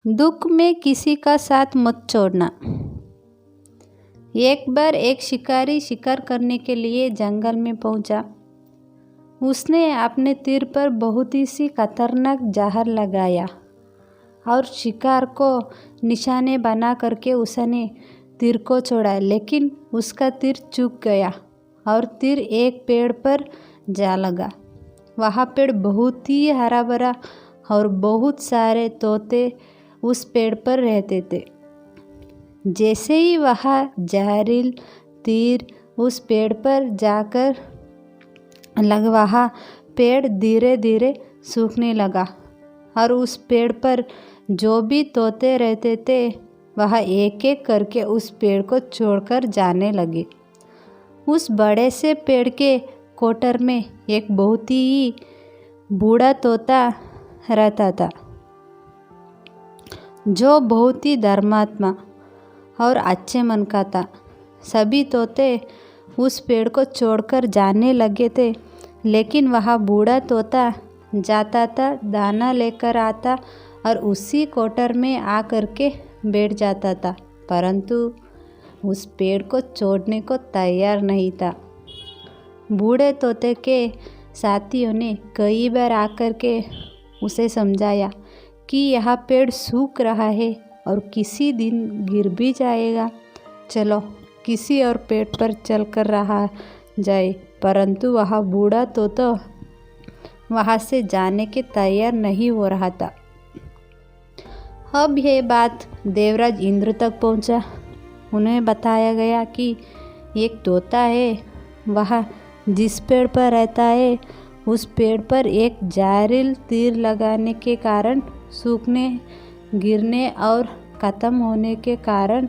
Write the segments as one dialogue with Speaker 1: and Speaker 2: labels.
Speaker 1: दुख में किसी का साथ मत छोड़ना। एक बार एक शिकारी शिकार करने के लिए जंगल में पहुंचा। उसने अपने तीर पर बहुत ही सी खतरनाक जहर लगाया और शिकार को निशाने बना करके उसने तीर को छोड़ा, लेकिन उसका तीर चूक गया और तीर एक पेड़ पर जा लगा। वह पेड़ बहुत ही हरा भरा और बहुत सारे तोते उस पेड़ पर रहते थे। जैसे ही वह जहरील तीर उस पेड़ पर जाकर लगा, वह पेड़ धीरे धीरे सूखने लगा और उस पेड़ पर जो भी तोते रहते थे वह एक एक करके उस पेड़ को छोड़कर जाने लगे। उस बड़े से पेड़ के कोटर में एक बहुत ही बूढ़ा तोता रहता था, जो बहुत ही धर्मात्मा और अच्छे मन का था। सभी तोते उस पेड़ को छोड़कर जाने लगे थे, लेकिन वह बूढ़ा तोता जाता था, दाना लेकर आता और उसी कोटर में आ करके बैठ जाता था, परंतु उस पेड़ को छोड़ने को तैयार नहीं था। बूढ़े तोते के साथियों ने कई बार आकर के उसे समझाया कि यह पेड़ सूख रहा है और किसी दिन गिर भी जाएगा, चलो किसी और पेड़ पर चल कर रहा जाए, परंतु वह बूढ़ा तोता वहाँ से जाने के तैयार नहीं हो रहा था। अब यह बात देवराज इंद्र तक पहुँचा। उन्हें बताया गया कि एक तोता है, वह जिस पेड़ पर रहता है उस पेड़ पर एक जहरील तीर लगाने के कारण सूखने, गिरने और ख़त्म होने के कारण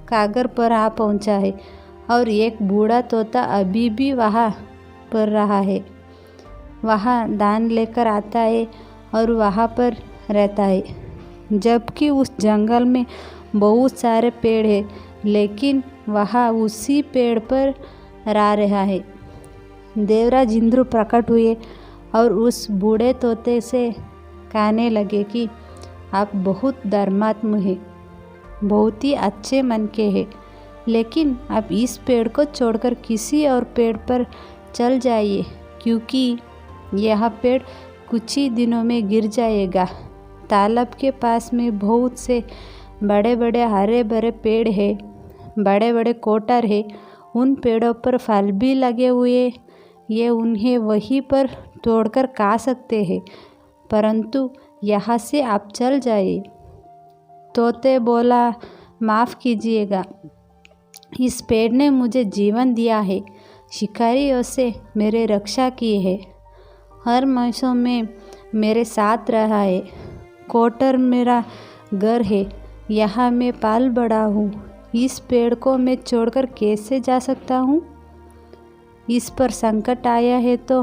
Speaker 1: कागर पर आ पहुंचा है और एक बूढ़ा तोता अभी भी वहाँ पर रहा है। वहाँ दान लेकर आता है और वहाँ पर रहता है, जबकि उस जंगल में बहुत सारे पेड़ हैं, लेकिन वह उसी पेड़ पर रह रहा है। देवराज इंद्र प्रकट हुए और उस बूढ़े तोते से कहने लगे कि आप बहुत धर्मात्म हैं, बहुत ही अच्छे मन के हैं, लेकिन आप इस पेड़ को छोड़कर किसी और पेड़ पर चल जाइए, क्योंकि यह पेड़ कुछ ही दिनों में गिर जाएगा। तालाब के पास में बहुत से बड़े बड़े हरे भरे पेड़ हैं, बड़े बड़े कोटर हैं, उन पेड़ों पर फल भी लगे हुए, ये उन्हें वहीं पर तोड़कर खा सकते हैं, परंतु यहाँ से आप चल जाइए। तोते बोला, माफ़ कीजिएगा, इस पेड़ ने मुझे जीवन दिया है, शिकारियों से मेरे रक्षा की है, हर मौसम में मेरे साथ रहा है, कोटर मेरा घर है, यहाँ मैं पाल बड़ा हूँ, इस पेड़ को मैं छोड़कर कैसे जा सकता हूँ? इस पर संकट आया है तो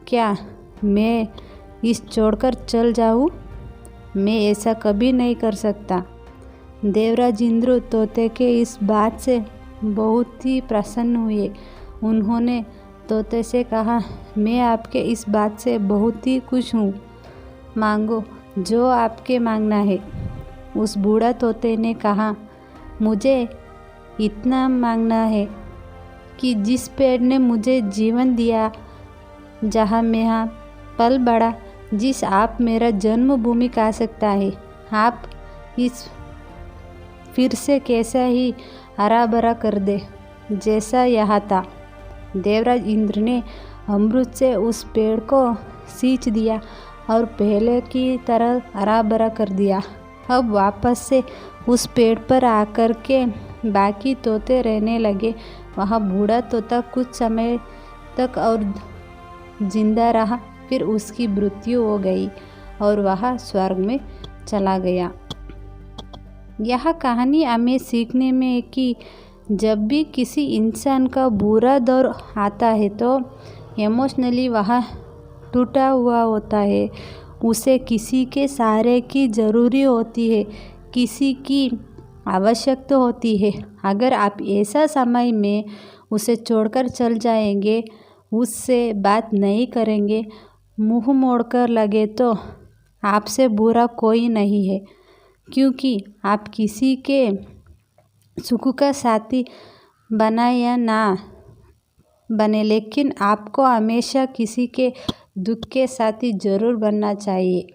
Speaker 1: क्या मैं इस छोड़कर चल जाऊँ? मैं ऐसा कभी नहीं कर सकता। देवराज इंद्र तोते के इस बात से बहुत ही प्रसन्न हुए। उन्होंने तोते से कहा, मैं आपके इस बात से बहुत ही खुश हूँ, मांगो जो आपके मांगना है। उस बूढ़ा तोते ने कहा, मुझे इतना मांगना है कि जिस पेड़ ने मुझे जीवन दिया, जहाँ मैं यहाँ पल बड़ा, जिस आप मेरा जन्मभूमि कह सकता है, आप इस फिर से कैसा ही हरा भरा कर दे जैसा यह था। देवराज इंद्र ने अमृत से उस पेड़ को सींच दिया और पहले की तरह हरा भरा कर दिया। अब वापस से उस पेड़ पर आकर के बाकी तोते रहने लगे। वहाँ बूढ़ा तोता कुछ समय तक और जिंदा रहा, फिर उसकी मृत्यु हो गई और वह स्वर्ग में चला गया। यह कहानी हमें सीखने में है कि जब भी किसी इंसान का बुरा दौर आता है तो इमोशनली वह टूटा हुआ होता है, उसे किसी के सहारे की ज़रूरी होती है, किसी की आवश्यकता होती है। अगर आप ऐसा समय में उसे छोड़कर चल जाएंगे, उससे बात नहीं करेंगे, मुंह मोड़कर लगे तो आपसे बुरा कोई नहीं है, क्योंकि आप किसी के सुख का साथी बना या ना बने, लेकिन आपको हमेशा किसी के दुख के साथी ज़रूर बनना चाहिए।